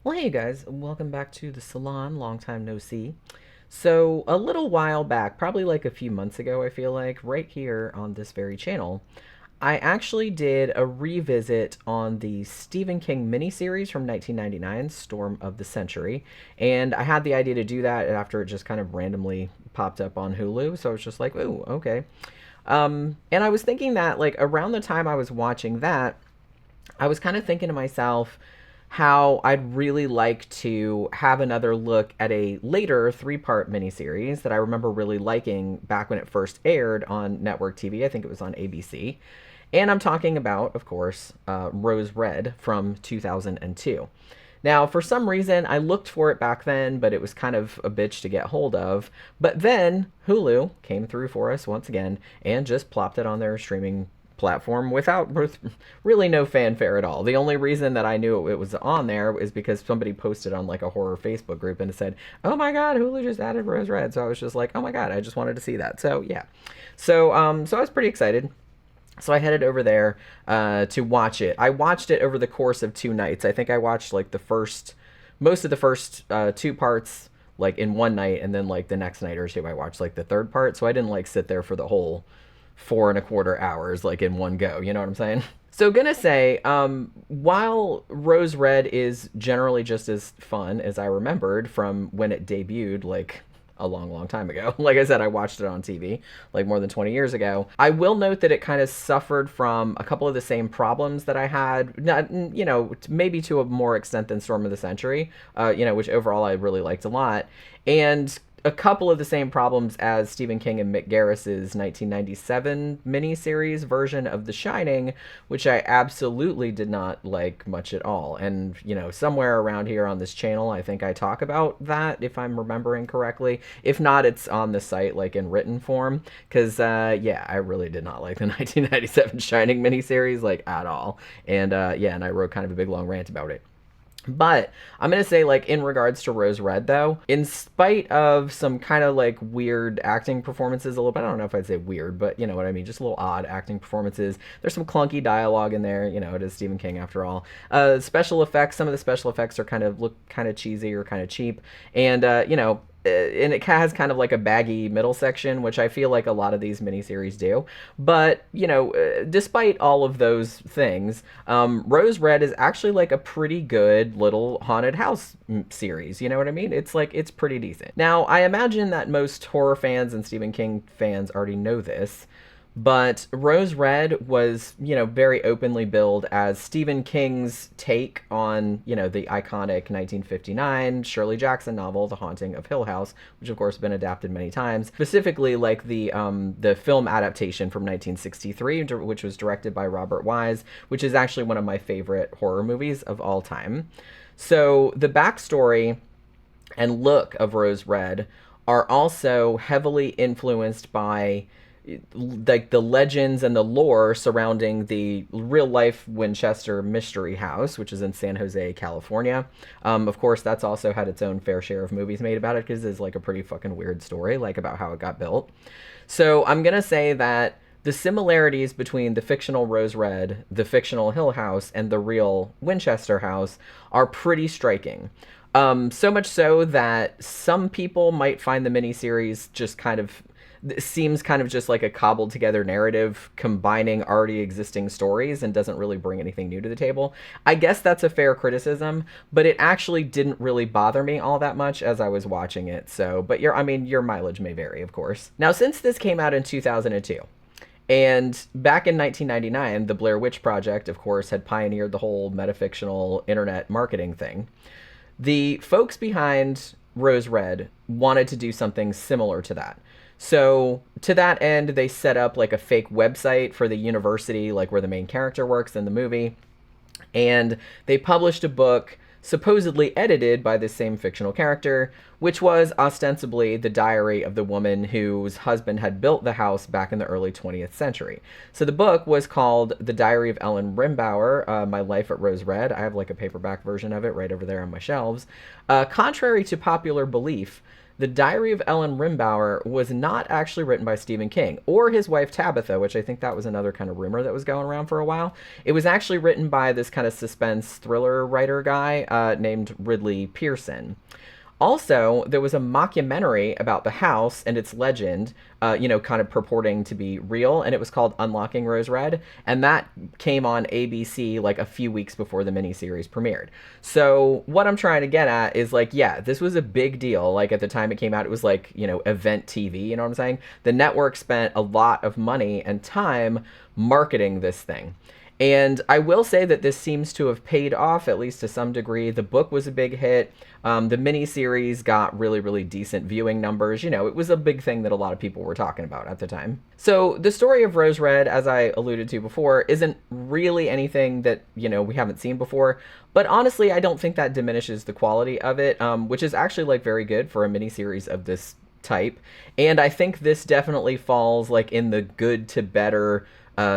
Well, hey guys, welcome back to the salon. Long time no see. So, a little while back, probably like a few months ago, I feel like, right here on this very channel, I actually did a revisit on the Stephen King miniseries from 1999, Storm of the Century. And I had the idea to do that after it just kind of randomly popped up on Hulu. So I was just like, ooh, okay. And I was thinking that, like, around the time I was watching that, I was kind of thinking to myself how I'd really like to have another look at a later three-part miniseries that I remember really liking back when it first aired on network TV. I think it was on ABC. And I'm talking about, of course, Rose Red from 2002. Now, for some reason, I looked for it back then, but it was kind of a bitch to get hold of. But then Hulu came through for us once again and just plopped it on their streaming platform with really no fanfare at all. The only reason that I knew it was on there is because somebody posted on like a horror Facebook group and it said, "Oh my God, Hulu just added Rose Red." So I was just like, "Oh my God, I just wanted to see that." So yeah, so I was pretty excited. So I headed over there to watch it. I watched it over the course of 2 nights. I think I watched like most of the first two parts like in one night, and then like the next night or two I watched like the third part. So I didn't like sit there for the whole 4.25 hours like in one go. You know what I'm saying? So gonna say, while Rose Red is generally just as fun as I remembered from when it debuted, like a long, long time ago. Like I said, I watched it on TV like more than 20 years ago. I will note that it kind of suffered from a couple of the same problems that I had, not, maybe to a more extent than Storm of the Century, which overall I really liked a lot. And a couple of the same problems as Stephen King and Mick Garris's 1997 miniseries version of The Shining, which I absolutely did not like much at all. And, somewhere around here on this channel, I think I talk about that, if I'm remembering correctly. If not, it's on the site, like in written form. Because, yeah, I really did not like the 1997 Shining miniseries, like, at all. And, yeah, and I wrote kind of a big long rant about it. But I'm going to say, like, in regards to Rose Red, though, in spite of some kind of like weird acting performances, a little bit, I don't know if I'd say weird, but you know what I mean, just a little odd acting performances. There's some clunky dialogue in there, it is Stephen King after all. Special effects, some of the special effects are look kind of cheesy or kind of cheap. And, and it has kind of like a baggy middle section, which I feel like a lot of these miniseries do. But, despite all of those things, Rose Red is actually like a pretty good little haunted house series. You know what I mean? It's pretty decent. Now, I imagine that most horror fans and Stephen King fans already know this. But Rose Red was, very openly billed as Stephen King's take on, the iconic 1959 Shirley Jackson novel, The Haunting of Hill House, which of course has been adapted many times. Specifically, like the film adaptation from 1963, which was directed by Robert Wise, which is actually one of my favorite horror movies of all time. So the backstory and look of Rose Red are also heavily influenced by like the legends and the lore surrounding the real life Winchester mystery house, which is in San Jose, California. Of course, that's also had its own fair share of movies made about it because it's like a pretty fucking weird story, like about how it got built. So I'm gonna say that the similarities between the fictional Rose Red, the fictional Hill House, and the real Winchester house are pretty striking. So much so that some people might find the miniseries just kind of seems kind of just like a cobbled together narrative combining already existing stories and doesn't really bring anything new to the table. I guess that's a fair criticism, but it actually didn't really bother me all that much as I was watching it. So, but your mileage may vary, of course. Now, since this came out in 2002, and back in 1999, the Blair Witch Project, of course, had pioneered the whole metafictional internet marketing thing. The folks behind Rose Red wanted to do something similar to that. So, to that end, they set up like a fake website for the university, like where the main character works in the movie. And they published a book supposedly edited by this same fictional character, which was ostensibly the diary of the woman whose husband had built the house back in the early 20th century. So the book was called The Diary of Ellen Rimbauer, My Life at Rose Red. I have like a paperback version of it right over there on my shelves. Contrary to popular belief, The Diary of Ellen Rimbauer was not actually written by Stephen King or his wife Tabitha, which I think that was another kind of rumor that was going around for a while. It was actually written by this kind of suspense thriller writer guy named Ridley Pearson. Also, there was a mockumentary about the house and its legend, kind of purporting to be real, and it was called Unlocking Rose Red, and that came on ABC like a few weeks before the miniseries premiered. So what I'm trying to get at is like, yeah, this was a big deal. Like at the time it came out, it was like, event TV, you know what I'm saying? The network spent a lot of money and time marketing this thing. And I will say that this seems to have paid off, at least to some degree. The book was a big hit. The miniseries got really, really decent viewing numbers. It was a big thing that a lot of people were talking about at the time. So the story of Rose Red, as I alluded to before, isn't really anything that, we haven't seen before. But honestly, I don't think that diminishes the quality of it, which is actually like very good for a miniseries of this type. And I think this definitely falls like in the good to better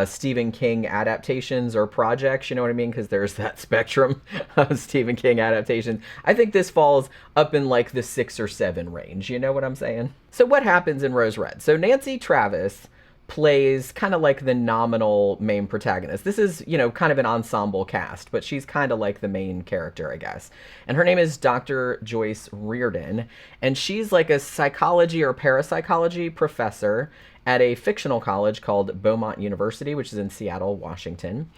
Stephen King adaptations or projects, you know what I mean? Because there's that spectrum of Stephen King adaptations. I think this falls up in like the 6 or 7 range, you know what I'm saying? So what happens in Rose Red? So Nancy Travis plays kind of like the nominal main protagonist. This is, kind of an ensemble cast, but she's kind of like the main character, I guess. And her name is Dr. Joyce Reardon, and she's like a psychology or parapsychology professor at a fictional college called Beaumont University, which is in Seattle, Washington.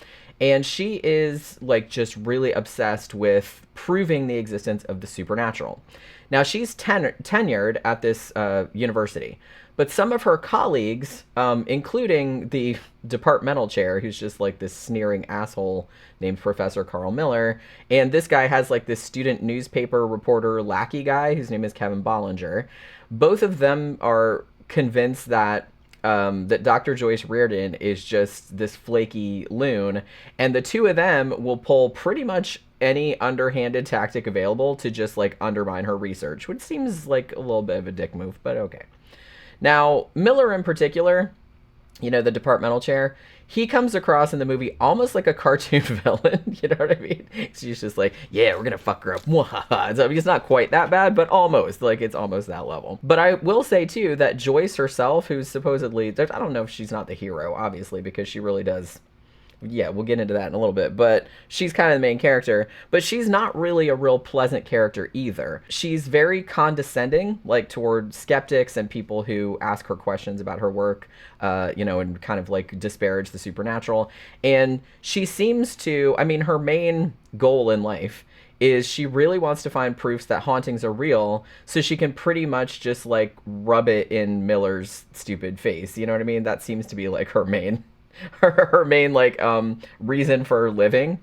And she is like just really obsessed with proving the existence of the supernatural. Now, she's tenured at this university, but some of her colleagues, including the departmental chair, who's just like this sneering asshole named Professor Carl Miller, and this guy has like this student newspaper reporter lackey guy whose name is Kevin Bollinger. Both of them are convinced that Dr. Joyce Reardon is just this flaky loon, and the two of them will pull pretty much any underhanded tactic available to just like undermine her research, which seems like a little bit of a dick move, but okay. Now, Miller in particular, the departmental chair, he comes across in the movie almost like a cartoon villain, you know what I mean? She's just like, yeah, we're gonna fuck her up. So it's not quite that bad, but almost, like it's almost that level. But I will say too that Joyce herself, who's supposedly, I don't know if she's not the hero, obviously, because she really does, yeah, we'll get into that in a little bit, but she's kind of the main character, but she's not really a real pleasant character either. She's very condescending, like toward skeptics and people who ask her questions about her work, and kind of like disparage the supernatural. And she seems to, her main goal in life is she really wants to find proofs that hauntings are real so she can pretty much just like rub it in Miller's stupid face. You know what I mean? That seems to be like her main like reason for living.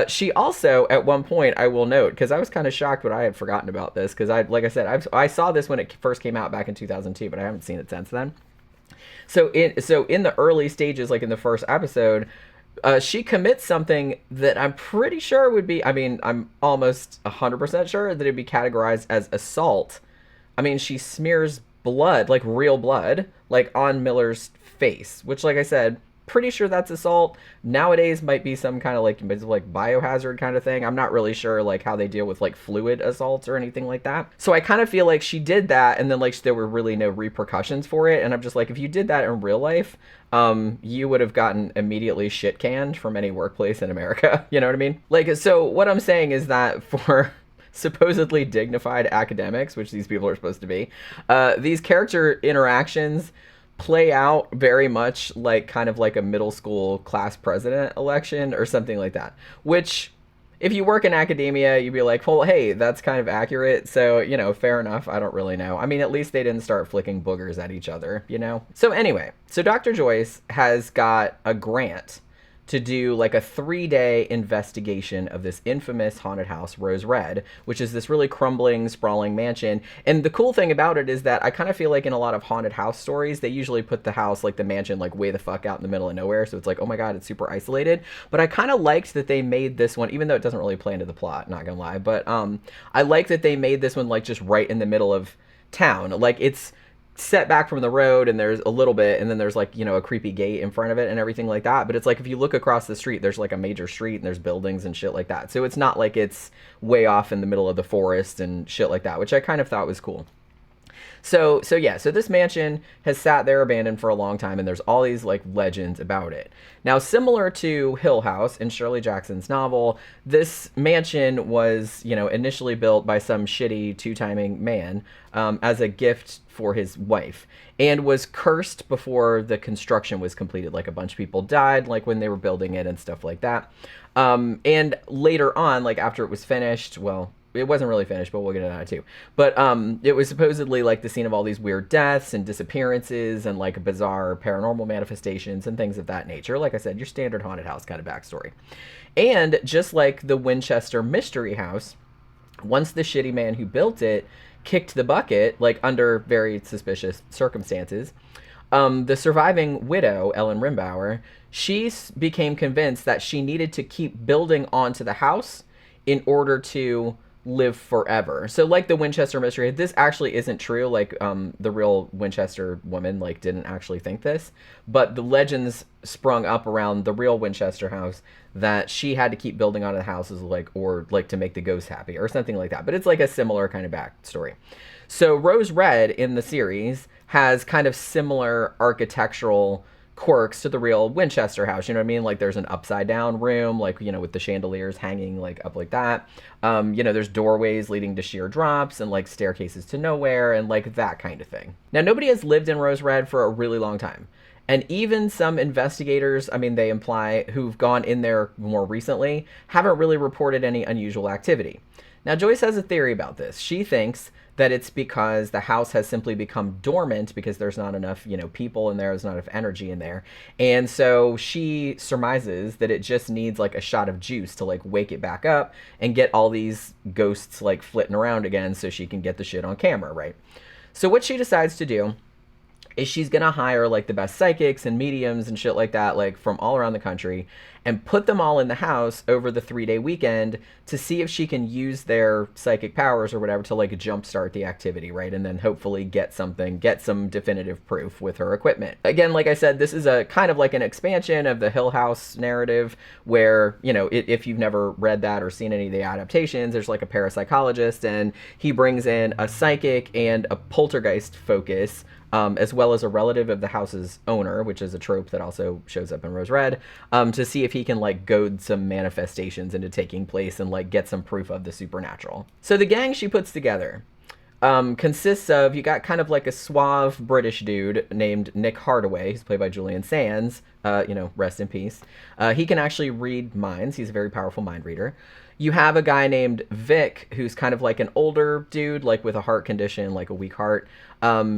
She also, at one point, I will note, because I was kind of shocked, but I had forgotten about this, because I saw this when it first came out back in 2002, but I haven't seen it since then. So in the early stages, like in the first episode, she commits something that I'm pretty sure would be, I'm almost 100% sure that it'd be categorized as assault. She smears blood, like real blood, like on Miller's face, which, like I said, pretty sure that's assault. Nowadays might be some kind of like biohazard kind of thing. I'm not really sure like how they deal with like fluid assaults or anything like that. So I kind of feel like she did that and then like there were really no repercussions for it. And I'm just like, if you did that in real life, you would have gotten immediately shit canned from any workplace in America. You know what I mean? Like, so what I'm saying is that for supposedly dignified academics, which these people are supposed to be, these character interactions play out very much like kind of like a middle school class president election or something like that, which if you work in academia, you'd be like, well, hey, that's kind of accurate. So, fair enough. I don't really know. At least they didn't start flicking boogers at each other, So anyway, so Dr. Joyce has got a grant to do like a 3-day investigation of this infamous haunted house, Rose Red, which is this really crumbling, sprawling mansion. And the cool thing about it is that I kind of feel like in a lot of haunted house stories, they usually put the house, like the mansion, like way the fuck out in the middle of nowhere. So it's like, oh my God, it's super isolated. But I kind of liked that they made this one, even though it doesn't really play into the plot, not gonna lie. But I like that they made this one like just right in the middle of town. Like it's set back from the road and there's a little bit and then there's like a creepy gate in front of it and everything like that, but it's like if you look across the street there's like a major street and there's buildings and shit like that, so it's not like it's way off in the middle of the forest and shit like that, which I kind of thought was cool. So this mansion has sat there abandoned for a long time, and there's all these like legends about it. Now, similar to Hill House in Shirley Jackson's novel, this mansion was, initially built by some shitty two-timing man as a gift for his wife, and was cursed before the construction was completed. Like a bunch of people died, like when they were building it and stuff like that. And later on, like after it was finished, well, it wasn't really finished, but we'll get into that too. But it was supposedly like the scene of all these weird deaths and disappearances and like bizarre paranormal manifestations and things of that nature. Like I said, your standard haunted house kind of backstory. And just like the Winchester Mystery House, once the shitty man who built it kicked the bucket, like under very suspicious circumstances, the surviving widow, Ellen Rimbauer, she became convinced that she needed to keep building onto the house in order to live forever. So like the Winchester mystery, this actually isn't true. Like the real Winchester woman like didn't actually think this, but the legends sprung up around the real Winchester house that she had to keep building onto the houses, like, or like to make the ghosts happy or something like that. But it's like a similar kind of backstory. So Rose Red in the series has kind of similar architectural quirks to the real Winchester house. You know what I mean? Like there's an upside down room, like, with the chandeliers hanging like up like that. There's doorways leading to sheer drops and like staircases to nowhere and like that kind of thing. Now, nobody has lived in Rose Red for a really long time. And even some investigators, I mean, they imply, who've gone in there more recently, haven't really reported any unusual activity. Now, Joyce has a theory about this. She thinks that it's because the house has simply become dormant because there's not enough, people in there, there's not enough energy in there. And so she surmises that it just needs like a shot of juice to like wake it back up and get all these ghosts like flitting around again so she can get the shit on camera, right? So what she decides to do is she's gonna hire like the best psychics and mediums and shit like that, like from all around the country, and put them all in the house over the 3-day weekend to see if she can use their psychic powers or whatever to like jumpstart the activity, right? And then hopefully get some definitive proof with her equipment. Again, like I said, this is a kind of like an expansion of the Hill House narrative where, if you've never read that or seen any of the adaptations, there's like a parapsychologist and he brings in a psychic and a poltergeist focus, as well as a relative of the house's owner, which is a trope that also shows up in Rose Red, to see if he can like goad some manifestations into taking place and like get some proof of the supernatural. So the gang she puts together consists of, you got kind of like a suave British dude named Nick Hardaway, who's played by Julian Sands, rest in peace. He can actually read minds. He's a very powerful mind reader. You have a guy named Vic, who's kind of like an older dude, like with a heart condition, like a weak heart.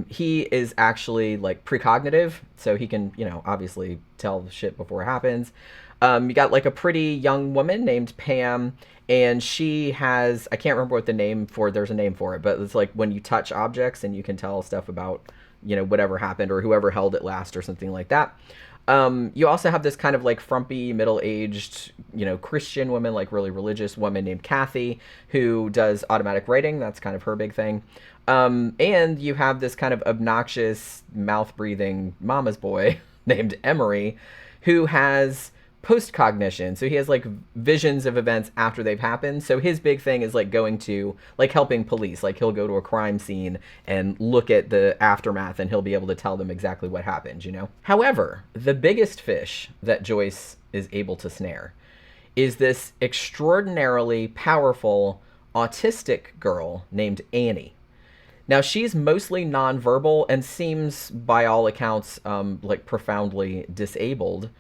He is actually like precognitive, so he can, obviously tell shit before it happens. You got like a pretty young woman named Pam, and she has, I can't remember what there's a name for it, but it's like when you touch objects and you can tell stuff about, whatever happened or whoever held it last or something like that. You also have this kind of like frumpy, middle-aged, Christian woman, like really religious woman named Kathy, who does automatic writing. That's kind of her big thing. And you have this kind of obnoxious, mouth-breathing mama's boy named Emery, who has post-cognition. So he has like visions of events after they've happened. So his big thing is like going to, like helping police. Like he'll go to a crime scene and look at the aftermath and he'll be able to tell them exactly what happened, However, the biggest fish that Joyce is able to snare is this extraordinarily powerful autistic girl named Annie. Now, she's mostly nonverbal and seems, by all accounts, like profoundly disabled,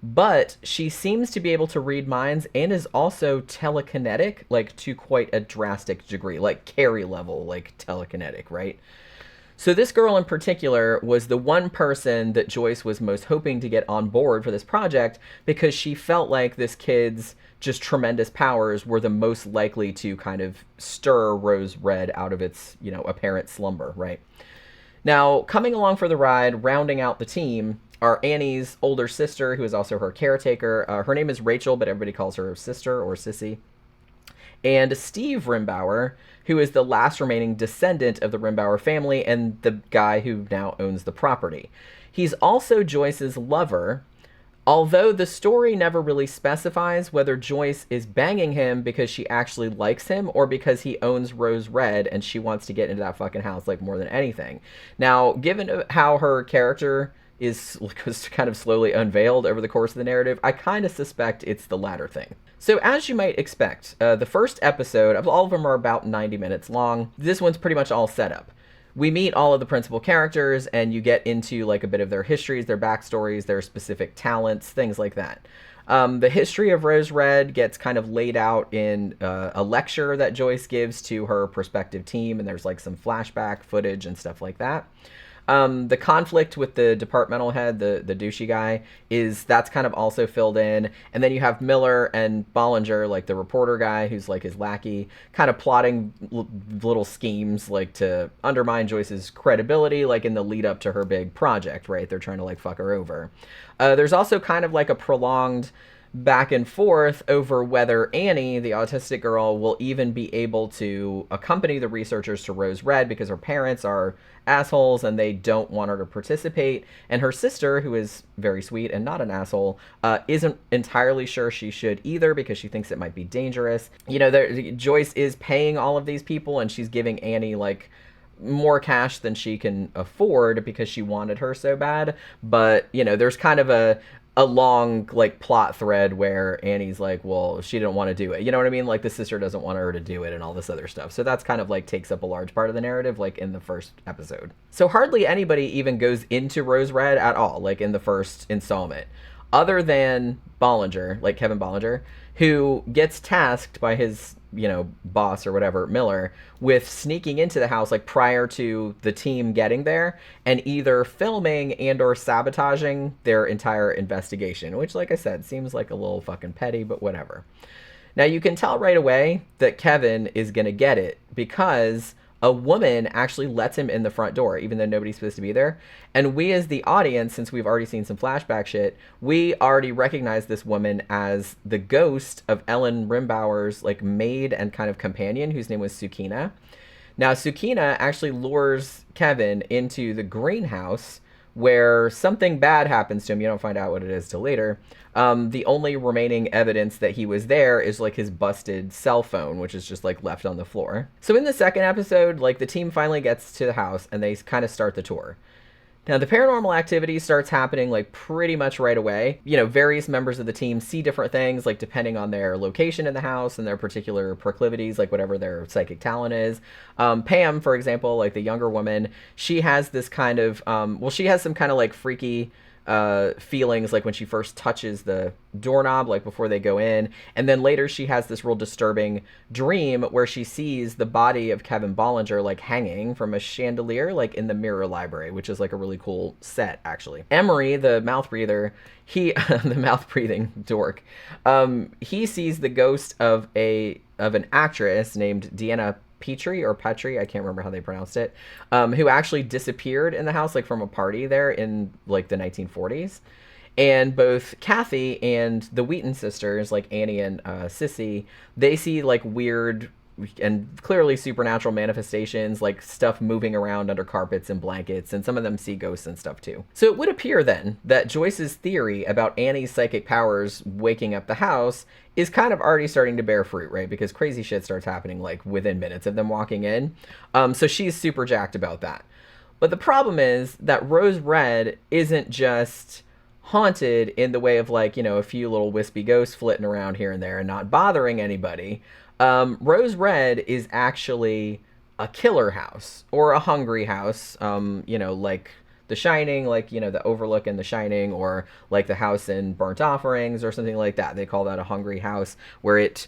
but she seems to be able to read minds and is also telekinetic, like to quite a drastic degree, like Carrie level, like telekinetic, right? So this girl in particular was the one person that Joyce was most hoping to get on board for this project because she felt like this kid's just tremendous powers were the most likely to kind of stir Rose Red out of its, apparent slumber, right? Now, coming along for the ride, rounding out the team, are Annie's older sister, who is also her caretaker. Her name is Rachel, but everybody calls her sister or sissy. And Steve Rimbauer, who is the last remaining descendant of the Rimbauer family and the guy who now owns the property. He's also Joyce's lover, Although the story never really specifies whether Joyce is banging him because she actually likes him or because he owns Rose Red and she wants to get into that fucking house like more than anything. Now, given how her character is kind of slowly unveiled over the course of the narrative, I kind of suspect it's the latter thing. So, as you might expect, the first episode, of all of them are about 90 minutes long. This one's pretty much all set up. We meet all of the principal characters, and you get into like a bit of their histories, their backstories, their specific talents, things like that. The history of Rose Red gets kind of laid out in a lecture that Joyce gives to her prospective team, and there's like some flashback footage and stuff like that. The conflict with the departmental head, the douchey guy, that's kind of also filled in. And then you have Miller and Bollinger, like the reporter guy who's like his lackey, kind of plotting little schemes like to undermine Joyce's credibility, like in the lead up to her big project, right? They're trying to like fuck her over. There's also kind of like a prolonged back and forth over whether Annie, the autistic girl, will even be able to accompany the researchers to Rose Red because her parents are assholes and they don't want her to participate. And her sister, who is very sweet and not an asshole, isn't entirely sure she should either because she thinks it might be dangerous. You know, Joyce is paying all of these people and she's giving Annie like more cash than she can afford because she wanted her so bad. But, you know, there's kind of a long like plot thread where Annie's like, well, she didn't want to do it. You know what I mean? Like the sister doesn't want her to do it and all this other stuff. So that's kind of like takes up a large part of the narrative, like in the first episode. So hardly anybody even goes into Rose Red at all, like in the first installment, other than Bollinger, like Kevin Bollinger, who gets tasked by his, you know, boss or whatever, Miller, with sneaking into the house like prior to the team getting there and either filming and or sabotaging their entire investigation, which, like I said, seems like a little fucking petty, but whatever. Now you can tell right away that Kevin is going to get it because a woman actually lets him in the front door, even though nobody's supposed to be there. And we as the audience, since we've already seen some flashback shit, we already recognize this woman as the ghost of Ellen Rimbauer's like maid and kind of companion, whose name was Sukina. Now, Sukina actually lures Kevin into the greenhouse where something bad happens to him. You don't find out what it is till later. The only remaining evidence that he was there is like his busted cell phone, which is just like left on the floor. So in the second episode, like the team finally gets to the house and they kind of start the tour. Now, the paranormal activity starts happening like pretty much right away. You know, various members of the team see different things, like depending on their location in the house and their particular proclivities, like whatever their psychic talent is. Pam, for example, like the younger woman, she has this kind of, she has some kind of like freaky feelings like when she first touches the doorknob, like before they go in. And then later she has this real disturbing dream where she sees the body of Kevin Bollinger like hanging from a chandelier like in the mirror library, which is like a really cool set actually. Emery, the mouth breather, he the mouth breathing dork, he sees the ghost of an actress named Deanna Petrie or Petrie, I can't remember how they pronounced it, who actually disappeared in the house like from a party there in like the 1940s. And both Kathy and the Wheaton sisters, like Annie and Sissy, they see like weird and clearly supernatural manifestations, like stuff moving around under carpets and blankets, and some of them see ghosts and stuff too. So it would appear then that Joyce's theory about Annie's psychic powers waking up the house is kind of already starting to bear fruit, right? Because crazy shit starts happening like within minutes of them walking in. So she's super jacked about that. But the problem is that Rose Red isn't just haunted in the way of like, you know, a few little wispy ghosts flitting around here and there and not bothering anybody. Rose Red is actually a killer house or a hungry house, you know, like The Shining, like, you know, the Overlook in The Shining, or like the house in Burnt Offerings or something like that. They call that a hungry house, where it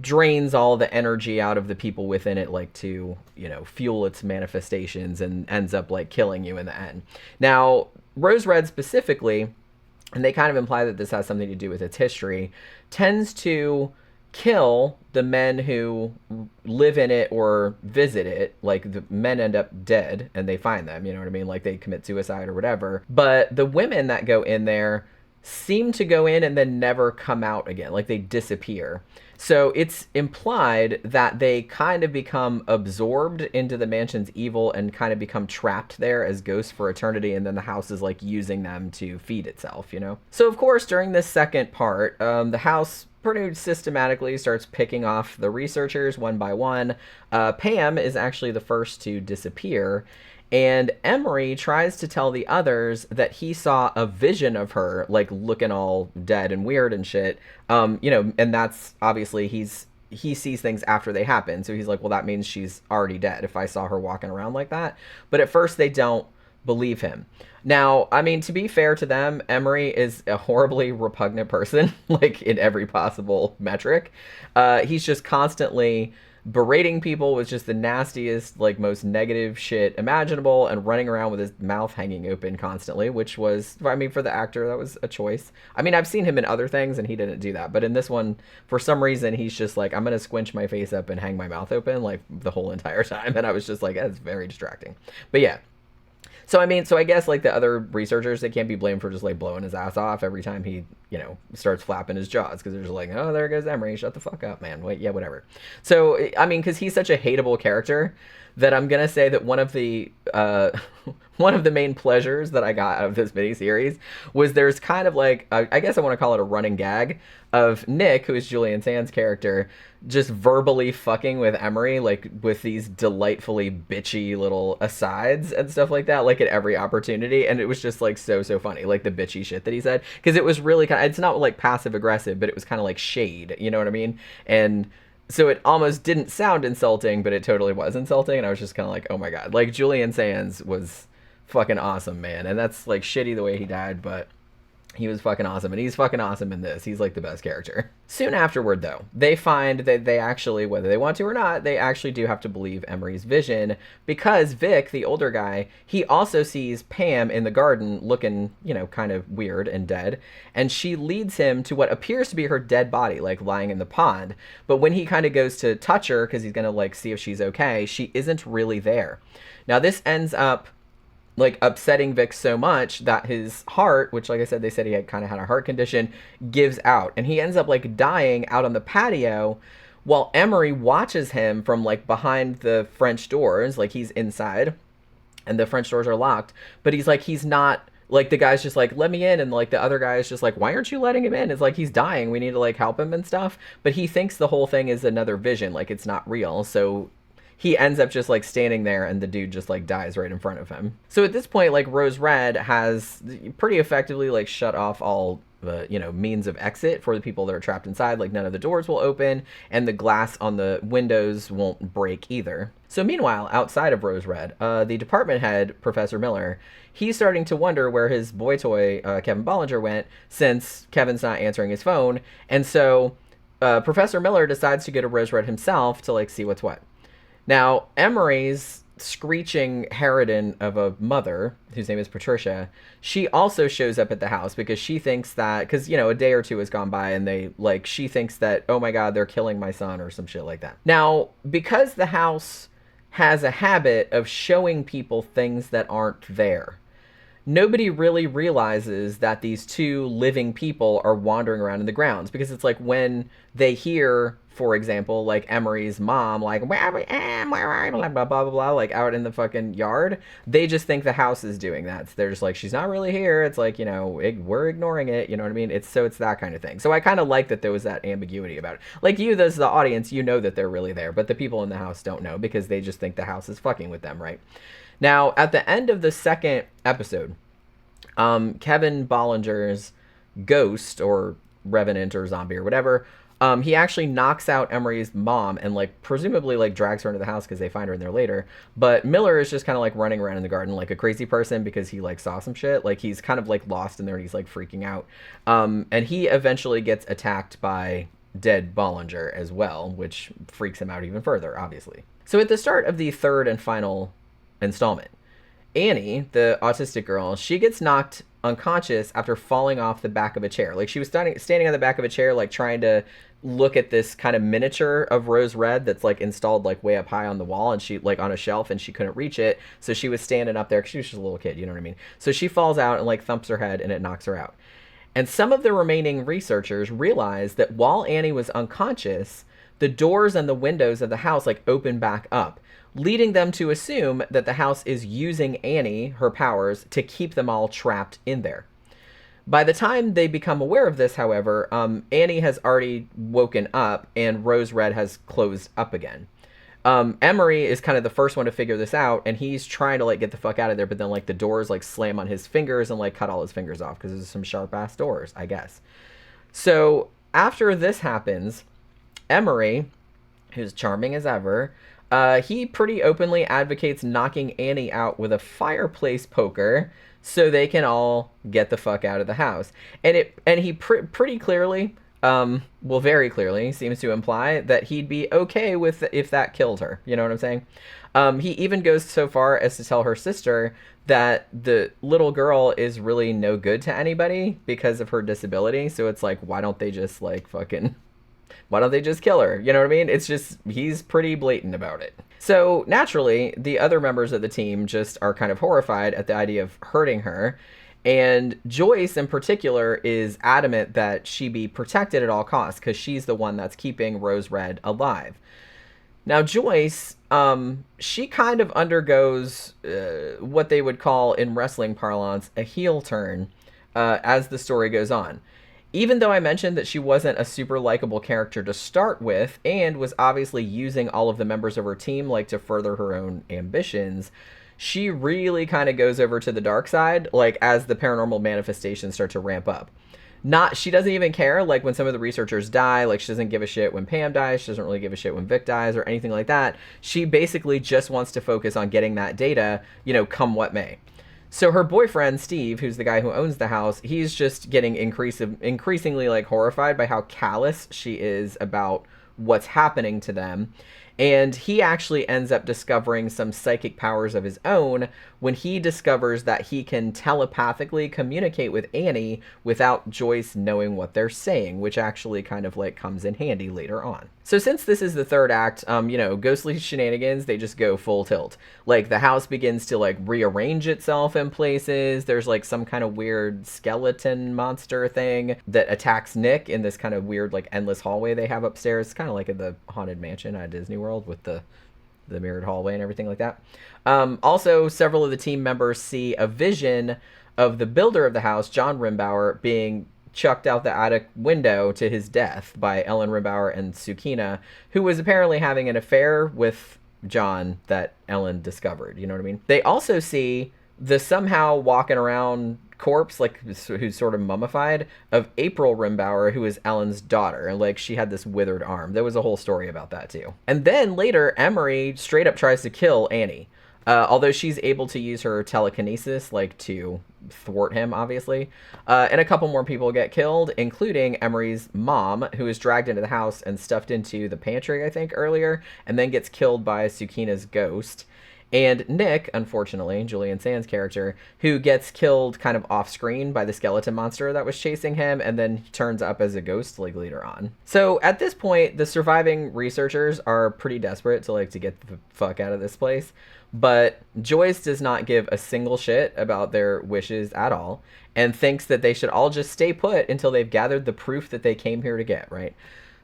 drains all the energy out of the people within it, like to, you know, fuel its manifestations, and ends up like killing you in the end. Now, Rose Red specifically, and they kind of imply that this has something to do with its history, tends to kill the men who live in it or visit it. Like the men end up dead and they find them, you know what I mean? Like they commit suicide or whatever. But the women that go in there seem to go in and then never come out again. Like they disappear. So it's implied that they kind of become absorbed into the mansion's evil and kind of become trapped there as ghosts for eternity, and then the house is like using them to feed itself, you know? So, of course, during this second part, the house pretty systematically starts picking off the researchers one by one. Pam is actually the first to disappear, and Emery tries to tell the others that he saw a vision of her, like looking all dead and weird and shit. You know, and that's obviously he sees things after they happen. So he's like, well, that means she's already dead if I saw her walking around like that. But at first they don't believe him. Now, I mean, to be fair to them, Emery is a horribly repugnant person, like in every possible metric. He's just constantly berating people with just the nastiest, like most negative shit imaginable, and running around with his mouth hanging open constantly, which was, I mean, for the actor, that was a choice. I mean, I've seen him in other things and he didn't do that, but in this one, for some reason, he's just like, I'm gonna squinch my face up and hang my mouth open like the whole entire time, and I was just like, that's very distracting. But yeah. So I mean, so I guess like the other researchers, they can't be blamed for just like blowing his ass off every time he, you know, starts flapping his jaws, because they're just like, oh, there goes Emery, shut the fuck up, man. Wait, yeah, whatever. So I mean, because he's such a hateable character that I'm gonna say that one of the one of the main pleasures that I got out of this miniseries was there's kind of like I guess I want to call it a running gag of Nick, who is Julian Sand's character, just verbally fucking with Emery, like with these delightfully bitchy little asides and stuff like that, like at every opportunity. And it was just like so funny, like the bitchy shit that he said, because it was really kind of, it's not like passive aggressive, but it was kind of like shade, you know what I mean? And so it almost didn't sound insulting, but it totally was insulting. And I was just kind of like, oh my God, like Julian Sands was fucking awesome, man. And that's like shitty the way he died, but he was fucking awesome, and he's fucking awesome in this. He's like the best character. Soon afterward, though, they find that they actually, whether they want to or not, they actually do have to believe Emery's vision, because Vic, the older guy, he also sees Pam in the garden looking, you know, kind of weird and dead, and she leads him to what appears to be her dead body, like lying in the pond. But when he kind of goes to touch her, because he's gonna like see if she's okay, she isn't really there. Now this ends up like upsetting Vic so much that his heart, which like I said, they said he had kind of had a heart condition, gives out, and he ends up like dying out on the patio while Emery watches him from like behind the French doors. Like he's inside and the French doors are locked, but he's like, he's not, like the guy's just like, let me in, and like the other guy is just like, why aren't you letting him in? It's like, he's dying, we need to like help him and stuff. But he thinks the whole thing is another vision, like it's not real. So he ends up just like standing there, and the dude just like dies right in front of him. So at this point, like Rose Red has pretty effectively like shut off all the, you know, means of exit for the people that are trapped inside. Like none of the doors will open, and the glass on the windows won't break either. So meanwhile, outside of Rose Red, the department head, Professor Miller, he's starting to wonder where his boy toy, Kevin Bollinger, went, since Kevin's not answering his phone. And so Professor Miller decides to go to Rose Red himself to like see what's what. Now, Emery's screeching harridan of a mother, whose name is Patricia, she also shows up at the house because she thinks that, because, you know, a day or two has gone by and they, like, she thinks that, oh my God, they're killing my son or some shit like that. Now, because the house has a habit of showing people things that aren't there, nobody really realizes that these two living people are wandering around in the grounds, because it's like when they hear, for example, like Emery's mom, like, where I am, where I am, blah, blah, blah, blah, like out in the fucking yard, they just think the house is doing that. So they're just like, she's not really here. It's like, you know, we're ignoring it. You know what I mean? It's that kind of thing. So I kind of like that there was that ambiguity about it. Like you, as the audience, you know that they're really there, but the people in the house don't know because they just think the house is fucking with them, right? Now, at the end of the second episode, Kevin Bollinger's ghost, or revenant or zombie or whatever, he actually knocks out Emery's mom and like presumably like drags her into the house because they find her in there later. But Miller is just kind of like running around in the garden like a crazy person because he like saw some shit. Like he's kind of like lost in there and he's like freaking out. And he eventually gets attacked by dead Bollinger as well, which freaks him out even further, obviously. So at the start of the third and final installment, Annie, the autistic girl, she gets knocked unconscious after falling off the back of a chair. Like she was standing on the back of a chair, like trying to look at this kind of miniature of Rose Red that's like installed like way up high on the wall, and she like on a shelf, and she couldn't reach it. So she was standing up there because she was just a little kid, you know what I mean? So she falls out and like thumps her head, and it knocks her out. And some of the remaining researchers realized that while Annie was unconscious, the doors and the windows of the house like open back up, leading them to assume that the house is using Annie, her powers, to keep them all trapped in there. By the time they become aware of this, however, Annie has already woken up and Rose Red has closed up again. Emery is kind of the first one to figure this out, and he's trying to like get the fuck out of there, but then like the doors like slam on his fingers and like cut all his fingers off because there's some sharp ass doors, I guess. So after this happens, Emery, who's charming as ever, he pretty openly advocates knocking Annie out with a fireplace poker so they can all get the fuck out of the house. And he pretty clearly, well, very clearly seems to imply that he'd be okay with if that killed her. You know what I'm saying? He even goes so far as to tell her sister that the little girl is really no good to anybody because of her disability. So it's like, why don't they just like fucking, why don't they just kill her? You know what I mean? It's just, he's pretty blatant about it. So naturally, the other members of the team just are kind of horrified at the idea of hurting her. And Joyce in particular is adamant that she be protected at all costs because she's the one that's keeping Rose Red alive. Now Joyce, she kind of undergoes what they would call in wrestling parlance a heel turn as the story goes on. Even though I mentioned that she wasn't a super likable character to start with and was obviously using all of the members of her team like to further her own ambitions, she really kind of goes over to the dark side like as the paranormal manifestations start to ramp up. She doesn't even care like when some of the researchers die, like she doesn't give a shit when Pam dies, she doesn't really give a shit when Vic dies or anything like that. She basically just wants to focus on getting that data, you know, come what may. So her boyfriend, Steve, who's the guy who owns the house, he's just getting increasingly like horrified by how callous she is about what's happening to them. And he actually ends up discovering some psychic powers of his own when he discovers that he can telepathically communicate with Annie without Joyce knowing what they're saying, which actually kind of like comes in handy later on. So since this is the third act, ghostly shenanigans, they just go full tilt. Like the house begins to like rearrange itself in places. There's like some kind of weird skeleton monster thing that attacks Nick in this kind of weird like endless hallway they have upstairs. It's kind of like in the Haunted Mansion at Disney World with the mirrored hallway and everything like that. Also, several of the team members see a vision of the builder of the house, John Rimbauer, being chucked out the attic window to his death by Ellen Rimbauer and Sukina, who was apparently having an affair with John that Ellen discovered. You know what I mean? They also see the somehow walking around corpse, like who's sort of mummified, of April Rimbauer, who is Ellen's daughter, and like she had this withered arm. There was a whole story about that too. And then later, Emery straight up tries to kill Annie. Although she's able to use her telekinesis, like, to thwart him, obviously. And a couple more people get killed, including Emery's mom, who is dragged into the house and stuffed into the pantry, I think, earlier, and then gets killed by Sukina's ghost. And Nick, unfortunately, Julian Sand's character, who gets killed kind of off-screen by the skeleton monster that was chasing him, and then turns up as a ghost, like, later on. So, at this point, the surviving researchers are pretty desperate to get the fuck out of this place. But Joyce does not give a single shit about their wishes at all, and thinks that they should all just stay put until they've gathered the proof that they came here to get, right?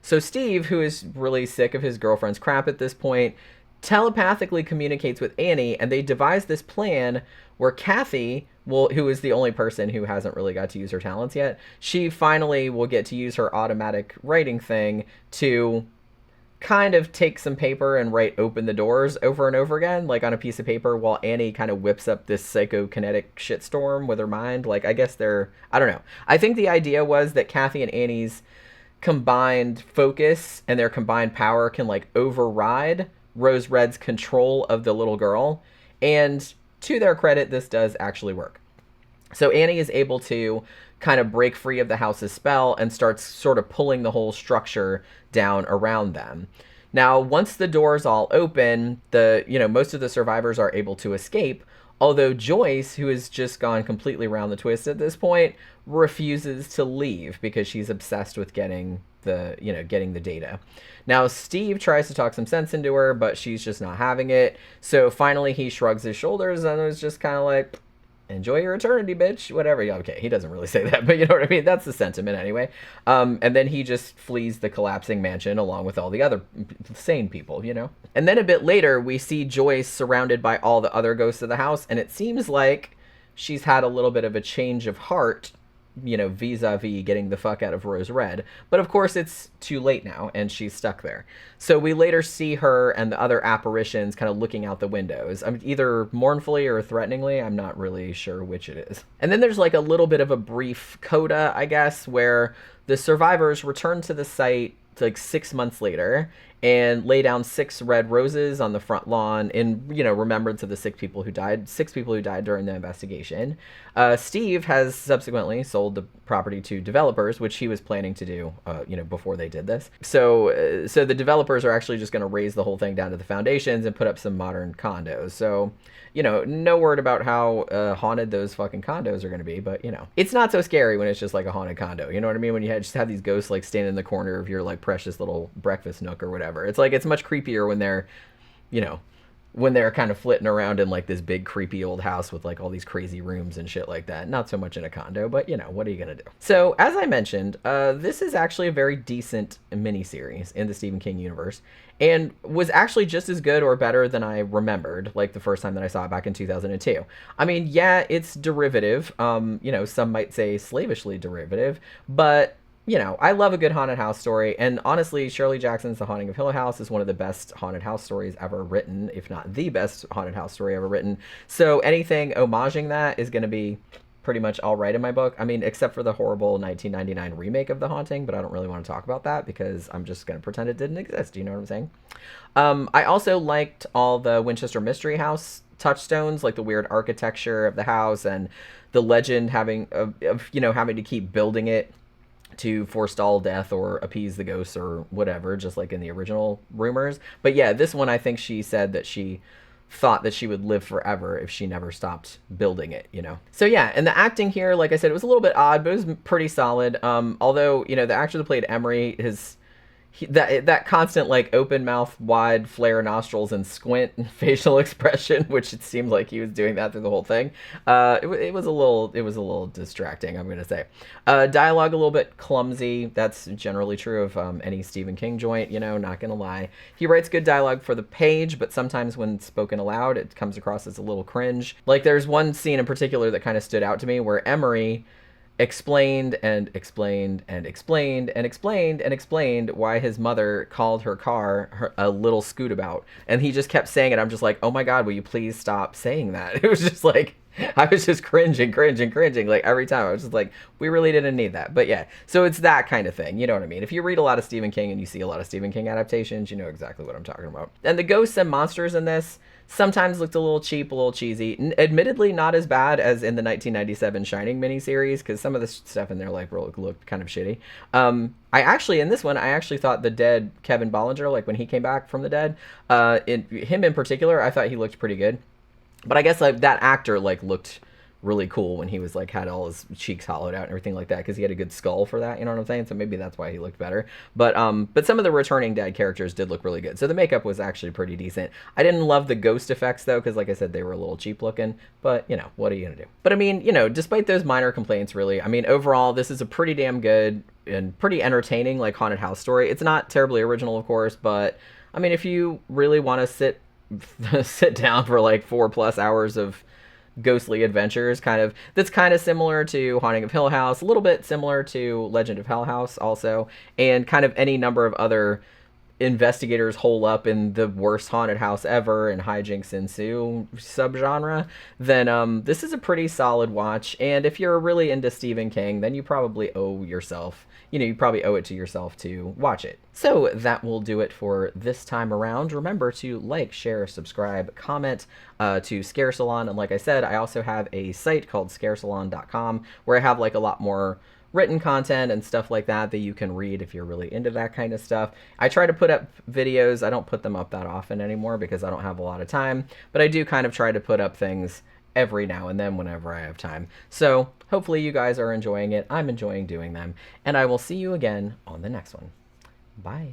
So Steve, who is really sick of his girlfriend's crap at this point, telepathically communicates with Annie, and they devise this plan where Kathy, who is the only person who hasn't really got to use her talents yet, she finally will get to use her automatic writing thing to kind of take some paper and write "open the doors" over and over again, like on a piece of paper, while Annie kind of whips up this psychokinetic shitstorm with her mind. Like, I guess I don't know. I think the idea was that Kathy and Annie's combined focus and their combined power can like override Rose Red's control of the little girl. And to their credit, this does actually work. So Annie is able to kind of break free of the house's spell and starts sort of pulling the whole structure down around them. Now, once the doors all open, most of the survivors are able to escape, although Joyce, who has just gone completely around the twist at this point, refuses to leave because she's obsessed with getting the data. Now, Steve tries to talk some sense into her, but she's just not having it. So finally he shrugs his shoulders and is just kind of like, enjoy your eternity, bitch, whatever. Yeah, okay, he doesn't really say that, but you know what I mean? That's the sentiment anyway. And then he just flees the collapsing mansion along with all the other sane people, you know? And then a bit later, we see Joyce surrounded by all the other ghosts of the house, and it seems like she's had a little bit of a change of heart, you know, vis-a-vis getting the fuck out of Rose Red. But of course it's too late now and she's stuck there. So we later see her and the other apparitions kind of looking out the windows. Either mournfully or threateningly. I'm not really sure which it is. And then there's like a little bit of a brief coda, I guess, where the survivors return to the site like 6 months later and lay down 6 red roses on the front lawn in, you know, remembrance of the 6 people who died during the investigation. Steve has subsequently sold the property to developers, which he was planning to do, you know, before they did this. So the developers are actually just going to raise the whole thing down to the foundations and put up some modern condos. So, you know, no word about how haunted those fucking condos are going to be, but, you know, it's not so scary when it's just like a haunted condo. You know what I mean? When you just have these ghosts like standing in the corner of your like precious little breakfast nook or whatever. It's like, it's much creepier when they're, you know, when they're kind of flitting around in like this big creepy old house with like all these crazy rooms and shit like that. Not so much in a condo, but you know, what are you gonna do? So as I mentioned, this is actually a very decent miniseries in the Stephen King universe and was actually just as good or better than I remembered, like the first time that I saw it back in 2002. I mean, yeah, it's derivative. You know, some might say slavishly derivative, but you know, I love a good haunted house story, and honestly, Shirley Jackson's The Haunting of Hill House is one of the best haunted house stories ever written, if not the best haunted house story ever written. So anything homaging that is going to be pretty much all right in my book. I mean, except for the horrible 1999 remake of The Haunting, but I don't really want to talk about that because I'm just going to pretend it didn't exist. You know what I'm saying? I also liked all the Winchester Mystery House touchstones, like the weird architecture of the house and the legend having of you know, having to keep building it to forestall death or appease the ghosts or whatever, just like in the original rumors. But yeah, this one I think she said that she thought that she would live forever if she never stopped building it, you know. So yeah, and the acting here, like I said, it was a little bit odd, but it was pretty solid. Although, you know, the actor that played Emery, that constant like open mouth, wide flare nostrils and squint facial expression, which it seemed like he was doing that through the whole thing. It was a little distracting, I'm gonna say. Dialogue a little bit clumsy. That's generally true of any Stephen King joint, you know, not gonna lie. He writes good dialogue for the page, but sometimes when spoken aloud it comes across as a little cringe. Like there's one scene in particular that kind of stood out to me where Emery explained and explained and explained and explained and explained why his mother called her car a little scootabout, and he just kept saying it. I'm just like, oh my god, will you please stop saying that? It was just like, I was just cringing like every time. I was just like, we really didn't need that. But yeah, so it's that kind of thing, you know what I mean? If you read a lot of Stephen King and you see a lot of Stephen King adaptations, you know exactly what I'm talking about. And the ghosts and monsters in this sometimes looked a little cheap, a little cheesy. Admittedly, not as bad as in the 1997 Shining miniseries, because some of the stuff in there like looked kind of shitty. In this one, I actually thought the dead Kevin Bollinger, like when he came back from the dead, him in particular, I thought he looked pretty good. But I guess like that actor like looked really cool when he was like had all his cheeks hollowed out and everything like that, because he had a good skull for that, you know what I'm saying? So maybe that's why he looked better. But some of the returning dead characters did look really good. So the makeup was actually pretty decent. I didn't love the ghost effects though, because like I said, they were a little cheap looking, but you know, what are you gonna do? But I mean, you know, despite those minor complaints, really, I mean, overall this is a pretty damn good and pretty entertaining like haunted house story. It's not terribly original, of course, but I mean, if you really want to sit down for like 4+ hours of ghostly adventures, that's kind of similar to Haunting of Hill House, a little bit similar to Legend of Hell House also, and kind of any number of other investigators hole up in the worst haunted house ever and hijinks ensue subgenre, then this is a pretty solid watch. And if you're really into Stephen King, then you probably owe it to yourself to watch it. So that will do it for this time around. Remember to like, share, subscribe, comment to Scare Salon. And like I said, I also have a site called scaresalon.com where I have like a lot more written content and stuff like that you can read if you're really into that kind of stuff. I try to put up videos. I don't put them up that often anymore because I don't have a lot of time, but I do kind of try to put up things every now and then whenever I have time. So hopefully you guys are enjoying it. I'm enjoying doing them, and I will see you again on the next one. Bye.